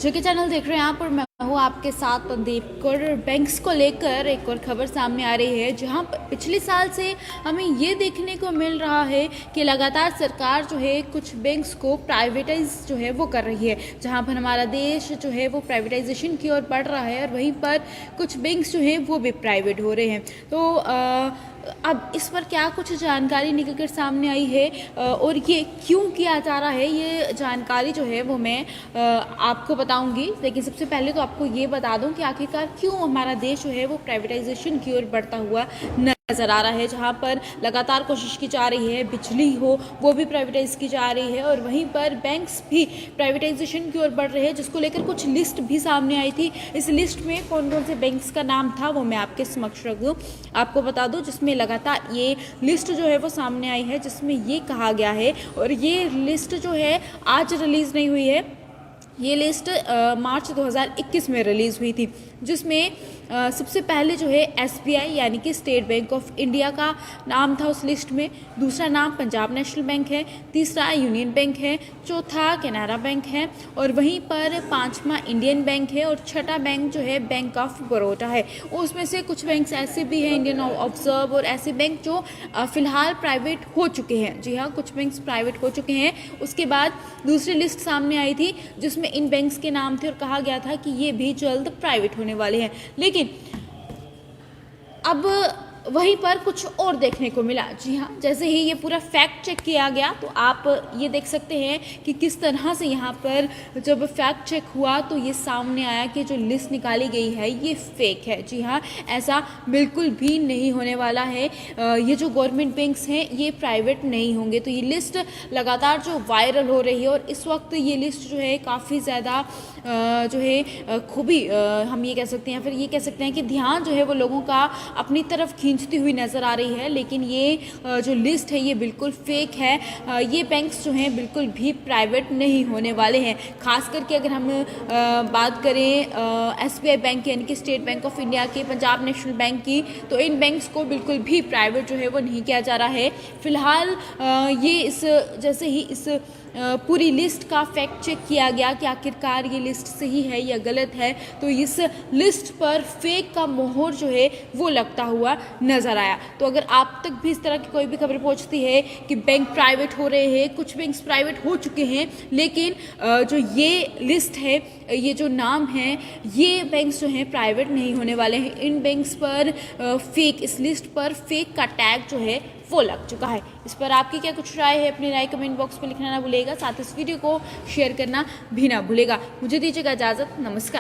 जो कि चैनल देख रहे हैं आप और मैं हूँ आपके साथ पंदीप कौर। बैंक्स को लेकर एक और खबर सामने आ रही है, जहां पिछले साल से हमें ये देखने को मिल रहा है कि लगातार सरकार जो है कुछ बैंक्स को प्राइवेटाइज जो है वो कर रही है। जहां पर हमारा देश जो है वो प्राइवेटाइजेशन की ओर बढ़ रहा है और वहीं पर कुछ बैंक्स जो है वो भी प्राइवेट हो रहे हैं। तो अब इस पर क्या कुछ जानकारी निकल कर सामने आई है और ये क्यों किया जा रहा है, ये जानकारी जो है वो मैं आपको बताऊंगी। लेकिन सबसे पहले तो आपको ये बता दूं कि आखिरकार क्यों हमारा देश जो है वो प्राइवेटाइजेशन की ओर बढ़ता हुआ नज़र आ रहा है। जहां पर लगातार कोशिश की जा रही है बिजली हो वो भी प्राइवेटाइज की जा रही है और वहीं पर बैंक्स भी प्राइवेटाइजेशन की ओर बढ़ रहे हैं, जिसको लेकर कुछ लिस्ट भी सामने आई थी। इस लिस्ट में कौन कौन से बैंक्स का नाम था वो मैं आपके समक्ष रख दूँ, आपको बता दूँ, जिसमें लगातार ये लिस्ट जो है वो सामने आई है, जिसमें ये कहा गया है। और ये लिस्ट जो है आज रिलीज़ नहीं हुई है, ये लिस्ट मार्च 2021 में रिलीज़ हुई थी, जिसमें सबसे पहले जो है एसबीआई यानी कि स्टेट बैंक ऑफ इंडिया का नाम था उस लिस्ट में। दूसरा नाम पंजाब नेशनल बैंक है, तीसरा यूनियन बैंक है, चौथा कैनरा बैंक है और वहीं पर पांचवा इंडियन बैंक है और छठा बैंक जो है बैंक ऑफ बड़ौदा है। उसमें से कुछ बैंक ऐसे भी हैं, इंडियन ऑब्जर्व और ऐसे बैंक जो फिलहाल प्राइवेट हो चुके हैं। जी हाँ, कुछ बैंक प्राइवेट हो चुके हैं। उसके बाद दूसरी लिस्ट सामने आई थी जिसमें इन बैंक्स के नाम थे और कहा गया था कि ये भी जल्द प्राइवेट होने वाले हैं। लेकिन अब वहीं पर कुछ और देखने को मिला। जी हाँ, जैसे ही ये पूरा फैक्ट चेक किया गया तो आप ये देख सकते हैं कि किस तरह से यहाँ पर जब फैक्ट चेक हुआ तो ये सामने आया कि जो लिस्ट निकाली गई है ये फेक है। जी हाँ, ऐसा बिल्कुल भी नहीं होने वाला है। ये जो गवर्नमेंट बैंक्स हैं ये प्राइवेट नहीं होंगे। तो ये लिस्ट लगातार जो वायरल हो रही है और इस वक्त ये लिस्ट जो है काफ़ी ज़्यादा जो है खूबी हम ये कह सकते हैं, फिर ये कह सकते हैं कि ध्यान जो है वो लोगों का अपनी तरफ खींचती हुई नज़र आ रही है। लेकिन ये जो लिस्ट है ये बिल्कुल फेक है। ये बैंक्स जो हैं बिल्कुल भी प्राइवेट नहीं होने वाले हैं। खास करके अगर हम बात करें एसबीआई बैंक यानी कि स्टेट बैंक ऑफ इंडिया की, पंजाब नेशनल बैंक की, तो इन बैंक्स को बिल्कुल भी प्राइवेट जो है वो नहीं किया जा रहा है। फिलहाल ये इस जैसे ही इस पूरी लिस्ट का फैक्ट चेक किया गया कि आखिरकार ये लिस्ट सही है या गलत है, तो इस लिस्ट पर फेक का मोहर जो है वो लगता हुआ नज़र आया। तो अगर आप तक भी इस तरह की कोई भी खबर पहुंचती है कि बैंक प्राइवेट हो रहे हैं, कुछ बैंक्स प्राइवेट हो चुके हैं, लेकिन जो ये लिस्ट है, ये जो नाम है, ये बैंक्स जो हैं प्राइवेट नहीं होने वाले हैं। इन बैंक्स पर फेक, इस लिस्ट पर फेक का टैग जो है वो लग चुका है। इस पर आपकी क्या कुछ राय है, अपनी राय कमेंट बॉक्स में लिखना ना भूलेगा। साथ इस वीडियो को शेयर करना भी ना भूलेगा। मुझे दीजिएगा इजाज़त, नमस्कार।